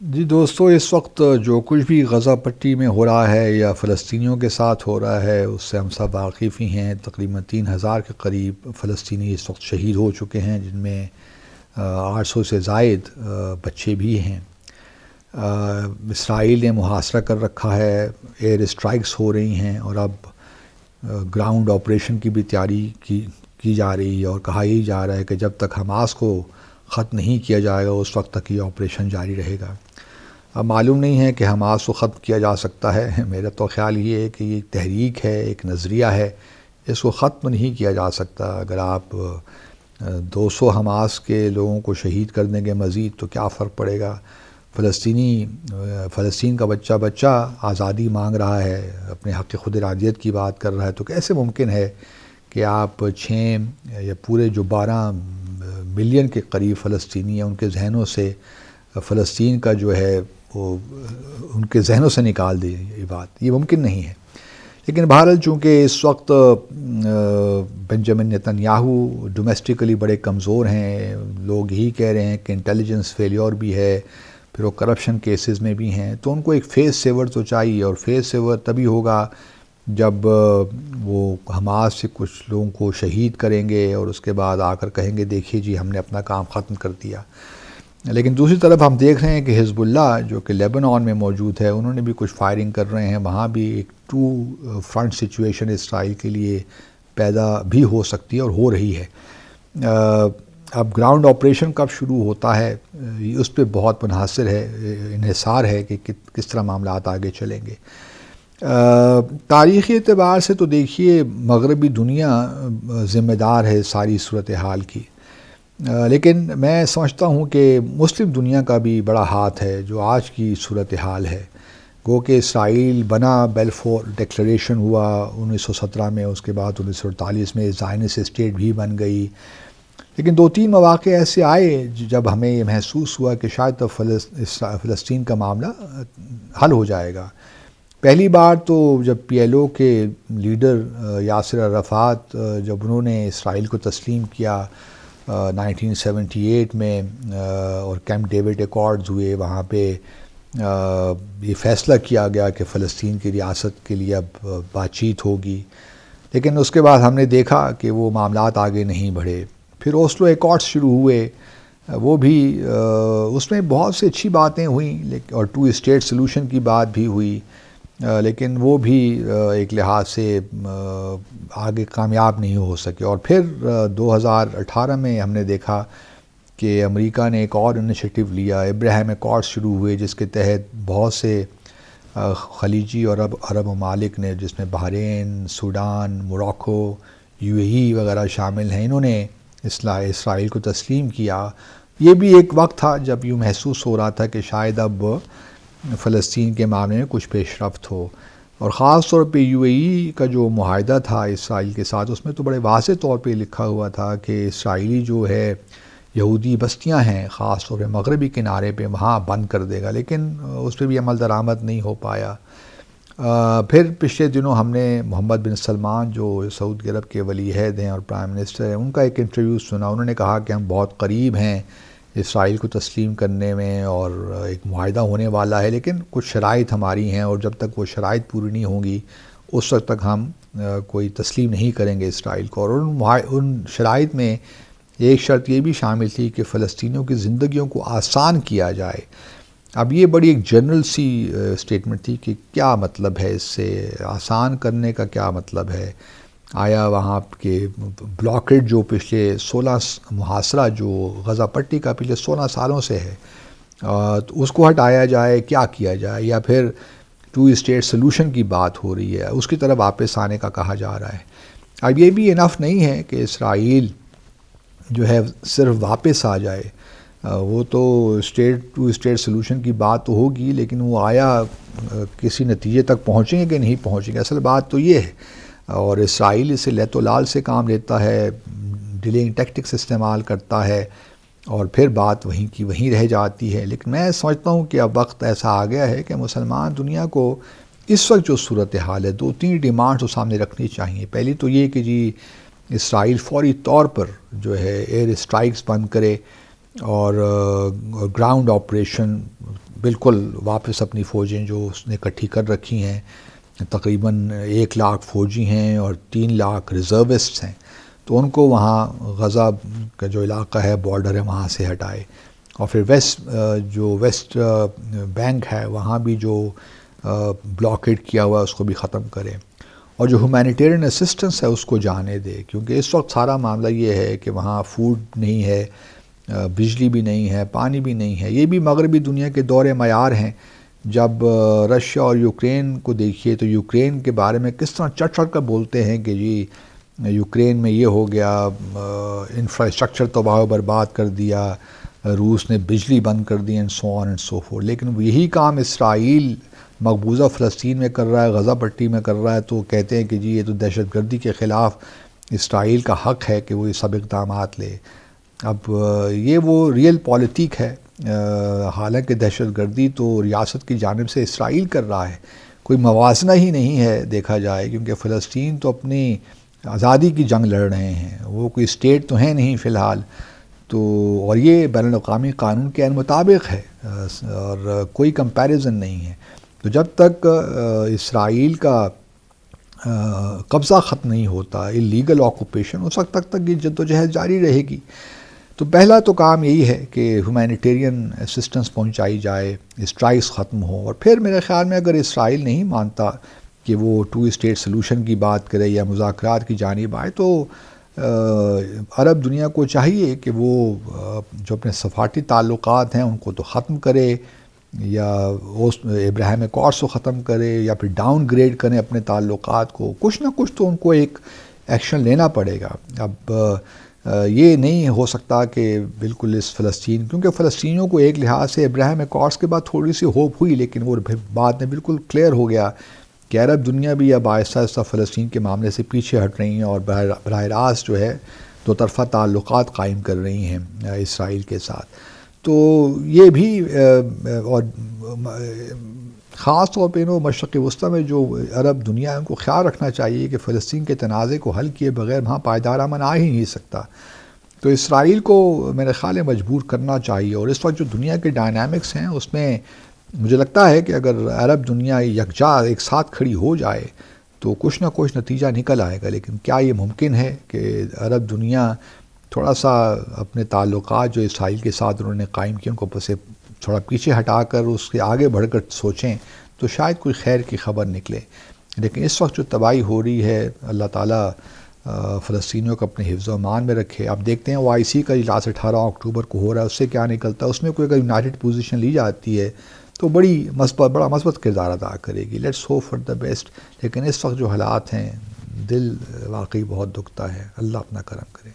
جی دوستو، اس وقت جو کچھ بھی غزہ پٹی میں ہو رہا ہے یا فلسطینیوں کے ساتھ ہو رہا ہے اس سے ہم سب واقف ہی ہیں۔ تقریباً 3,000 کے قریب فلسطینی اس وقت شہید ہو چکے ہیں، جن میں 800 سے زائد بچے بھی ہیں۔ اسرائیل نے محاصرہ کر رکھا ہے، ایئر اسٹرائکس ہو رہی ہیں، اور اب گراؤنڈ آپریشن کی بھی تیاری کی جا رہی ہے، اور کہا ہی جا رہا ہے کہ جب تک حماس کو ختم نہیں کیا جائے گا اس وقت تک یہ آپریشن جاری رہے گا۔ اب معلوم نہیں ہے کہ حماس کو ختم کیا جا سکتا ہے۔ میرا تو خیال یہ ہے کہ یہ ایک تحریک ہے، ایک نظریہ ہے، اس کو ختم نہیں کیا جا سکتا۔ اگر آپ 200 حماس کے لوگوں کو شہید کر دیں گے مزید تو کیا فرق پڑے گا؟ فلسطین کا بچہ آزادی مانگ رہا ہے، اپنے حق خود ارادیت کی بات کر رہا ہے، تو کیسے ممکن ہے کہ آپ 6 یا پورے جو 12 ملین کے قریب فلسطینی ہیں ان کے ذہنوں سے فلسطین کا جو ہے وہ ان کے ذہنوں سے نکال دی؟ یہ ممکن نہیں ہے۔ لیکن بہرحال چونکہ اس وقت بنجامن نتن-یاہو ڈومیسٹکلی بڑے کمزور ہیں، لوگ یہی کہہ رہے ہیں کہ انٹیلیجنس فیلیور بھی ہے، پھر وہ کرپشن کیسز میں بھی ہیں، تو ان کو ایک فیس سیور تو چاہیے، اور فیس سیور تبھی ہوگا جب وہ حماس سے کچھ لوگوں کو شہید کریں گے اور اس کے بعد آ کر کہیں گے دیکھیے جی ہم نے اپنا کام ختم کر دیا۔ لیکن دوسری طرف ہم دیکھ رہے ہیں کہ حزب اللہ جو کہ لیبنان میں موجود ہے، انہوں نے بھی کچھ فائرنگ کر رہے ہیں، وہاں بھی ایک 2 فرنٹ سچویشن اسرائیل کے لیے پیدا بھی ہو سکتی ہے اور ہو رہی ہے۔ اب گراؤنڈ آپریشن کب شروع ہوتا ہے اس پہ بہت انحصار ہے کہ کس طرح معاملات آگے چلیں گے۔ تاریخی اعتبار سے تو دیکھیے مغربی دنیا ذمہ دار ہے ساری صورتحال کی، لیکن میں سمجھتا ہوں کہ مسلم دنیا کا بھی بڑا ہاتھ ہے جو آج کی صورتحال ہے۔ گو کہ اسرائیل بنا، بیلفور ڈکلیریشن ہوا 1917 میں، اس کے بعد 1948 میں زائنسٹ اسٹیٹ بھی بن گئی، لیکن 2-3 مواقع ایسے آئے جب ہمیں یہ محسوس ہوا کہ شاید اب فلسطین کا معاملہ حل ہو جائے گا۔ پہلی بار تو جب پی ایل او کے لیڈر یاسر عرفات جب انہوں نے اسرائیل کو تسلیم کیا 1978 میں، اور کیمپ ڈیوڈ ایکارڈز ہوئے، وہاں پہ یہ فیصلہ کیا گیا کہ فلسطین کی ریاست کے لیے اب بات چیت ہوگی، لیکن اس کے بعد ہم نے دیکھا کہ وہ معاملات آگے نہیں بڑھے۔ پھر اوسلو ایکارڈز شروع ہوئے، وہ بھی اس میں بہت سی اچھی باتیں ہوئیں، اور 2 اسٹیٹ سلوشن کی بات بھی ہوئی، لیکن وہ بھی ایک لحاظ سے آگے کامیاب نہیں ہو سکے۔ اور پھر 2018 میں ہم نے دیکھا کہ امریکہ نے ایک اور انیشیٹو لیا، ابراہیم ایکارڈ شروع ہوئے، جس کے تحت بہت سے خلیجی اور عرب ممالک نے، جس میں بحرین، سوڈان، موراکو، یو اے ای وغیرہ شامل ہیں، انہوں نے اسرائیل کو تسلیم کیا۔ یہ بھی ایک وقت تھا جب یوں محسوس ہو رہا تھا کہ شاید اب فلسطین کے معاملے میں کچھ پیش رفت ہو، اور خاص طور پہ یو اے ای کا جو معاہدہ تھا اسرائیل کے ساتھ، اس میں تو بڑے واضح طور پہ لکھا ہوا تھا کہ اسرائیلی جو ہے یہودی بستیاں ہیں خاص طور پہ مغربی کنارے پہ، وہاں بند کر دے گا، لیکن اس پہ بھی عمل درآمد نہیں ہو پایا۔ پھر پچھلے دنوں ہم نے محمد بن سلمان جو سعودی عرب کے ولی عہد ہیں اور پرائم منسٹر ہیں، ان کا ایک انٹرویو سنا۔ انہوں نے کہا کہ ہم بہت قریب ہیں اسرائیل کو تسلیم کرنے میں، اور ایک معاہدہ ہونے والا ہے، لیکن کچھ شرائط ہماری ہیں، اور جب تک وہ شرائط پوری نہیں ہوں گی اس وقت تک ہم کوئی تسلیم نہیں کریں گے اسرائیل کو۔ اور ان شرائط میں ایک شرط یہ بھی شامل تھی کہ فلسطینیوں کی زندگیوں کو آسان کیا جائے۔ اب یہ بڑی ایک جنرل سی اسٹیٹمنٹ تھی کہ کیا مطلب ہے اس سے، آسان کرنے کا کیا مطلب ہے؟ آیا وہاں کے بلاکیڈ جو پچھلے 16 محاصرہ جو غزہ پٹی کا پچھلے 16 سالوں سے ہے، تو اس کو ہٹایا جائے، کیا کیا جائے؟ یا پھر 2 اسٹیٹ سلوشن کی بات ہو رہی ہے، اس کی طرف واپس آنے کا کہا جا رہا ہے۔ اب یہ بھی انف نہیں ہے کہ اسرائیل جو ہے صرف واپس آ جائے، وہ تو 2 اسٹیٹ سلوشن کی بات تو ہوگی، لیکن وہ آیا کسی نتیجے تک پہنچیں گے کہ نہیں پہنچیں گے؟ اصل بات تو یہ ہے، اور اسرائیل اسے لیت و لال سے کام لیتا ہے، ڈیلنگ ٹیکٹکس استعمال کرتا ہے، اور پھر بات وہیں کی وہیں رہ جاتی ہے۔ لیکن میں سمجھتا ہوں کہ اب وقت ایسا آ گیا ہے کہ مسلمان دنیا کو اس وقت جو صورتحال ہے 2-3 ڈیمانڈز تو سامنے رکھنی چاہیے۔ پہلی تو یہ کہ جی اسرائیل فوری طور پر جو ہے ایئر اسٹرائکس بند کرے، اور گراؤنڈ آپریشن بالکل واپس اپنی فوجیں جو اس نے اکٹھی کر رکھی ہیں، تقریباً 1 لاکھ فوجی ہیں اور 3 لاکھ ریزروسٹس ہیں، تو ان کو وہاں غزہ کا جو علاقہ ہے بارڈر ہے وہاں سے ہٹائے، اور پھر ویسٹ بینک ہے وہاں بھی جو بلاکیڈ کیا ہوا ہے اس کو بھی ختم کرے، اور جو ہیومینیٹیرین اسسٹنس ہے اس کو جانے دے، کیونکہ اس وقت سارا معاملہ یہ ہے کہ وہاں فوڈ نہیں ہے، بجلی بھی نہیں ہے، پانی بھی نہیں ہے۔ یہ بھی مغربی دنیا کے دور معیار ہیں۔ جب رشیا اور یوکرین کو دیکھیے تو یوکرین کے بارے میں کس طرح چٹ چٹ کر بولتے ہیں کہ جی یوکرین میں یہ ہو گیا، انفراسٹرکچر تباہ و برباد کر دیا، روس نے بجلی بند کر دی، and so on and so forth. لیکن یہی کام اسرائیل مقبوضہ فلسطین میں کر رہا ہے، غزہ پٹی میں کر رہا ہے، تو کہتے ہیں کہ جی یہ تو دہشت گردی کے خلاف اسرائیل کا حق ہے کہ وہ یہ سب اقدامات لے۔ اب یہ وہ ریئل پالیٹک ہے، حالانکہ دہشت گردی تو ریاست کی جانب سے اسرائیل کر رہا ہے، کوئی موازنہ ہی نہیں ہے دیکھا جائے، کیونکہ فلسطین تو اپنی آزادی کی جنگ لڑ رہے ہیں، وہ کوئی اسٹیٹ تو ہے نہیں فی الحال، تو اور یہ بین الاقوامی قانون کے مطابق ہے، اور کوئی کمپیریزن نہیں ہے۔ تو جب تک اسرائیل کا قبضہ ختم نہیں ہوتا، اللیگل آکوپیشن، اس وقت تک یہ جدوجہد جاری رہے گی۔ تو پہلا تو کام یہی ہے کہ ہیومینیٹیرین اسسٹنس پہنچائی جائے، اسٹرائکس ختم ہو، اور پھر میرے خیال میں اگر اسرائیل نہیں مانتا کہ وہ 2 اسٹیٹ سلوشن کی بات کرے یا مذاکرات کی جانب آئے، تو عرب دنیا کو چاہیے کہ وہ جو اپنے سفارتی تعلقات ہیں ان کو تو ختم کرے، یا ابراہیم اکارڈز کو ختم کرے، یا پھر ڈاؤن گریڈ کریں اپنے تعلقات کو، کچھ نہ کچھ تو ان کو ایک ایکشن لینا پڑے گا۔ اب یہ نہیں ہو سکتا کہ بالکل اس فلسطین، کیونکہ فلسطینیوں کو ایک لحاظ سے ابراہیم اکارڈز کے بعد تھوڑی سی ہوپ ہوئی، لیکن وہ بعد میں بالکل کلیئر ہو گیا کہ عرب دنیا بھی اب آہستہ آہستہ فلسطین کے معاملے سے پیچھے ہٹ رہی ہیں، اور براہ راست جو ہے 2 طرفہ تعلقات قائم کر رہی ہیں اسرائیل کے ساتھ۔ تو یہ بھی اور خاص طور پہ مشرق وسطیٰ میں جو عرب دنیا ہے ان کو خیال رکھنا چاہیے کہ فلسطین کے تنازع کو حل کیے بغیر وہاں پائیدار امن آ ہی نہیں سکتا۔ تو اسرائیل کو میرے خیال میں مجبور کرنا چاہیے، اور اس وقت جو دنیا کے ڈائنامکس ہیں اس میں مجھے لگتا ہے کہ اگر عرب دنیا یکجا ایک ساتھ کھڑی ہو جائے تو کچھ نہ کچھ نتیجہ نکل آئے گا۔ لیکن کیا یہ ممکن ہے کہ عرب دنیا تھوڑا سا اپنے تعلقات جو اسرائیل کے ساتھ انہوں نے قائم کیے ان کو تھوڑا پیچھے ہٹا کر اس کے آگے بڑھ کر سوچیں تو شاید کوئی خیر کی خبر نکلے؟ لیکن اس وقت جو تباہی ہو رہی ہے، اللہ تعالیٰ فلسطینیوں کو اپنے حفظ و امان میں رکھے۔ آپ دیکھتے ہیں OIC کا اجلاس 18 اکتوبر کو ہو رہا ہے، اس سے کیا نکلتا ہے؟ اس میں کوئی اگر یونائٹڈ پوزیشن لی جاتی ہے تو بڑا مثبت کردار ادا کرے گی۔ Let's hope for the best. لیکن اس وقت جو حالات ہیں دل واقعی بہت دکھتا ہے۔ اللہ اپنا کرم کرے۔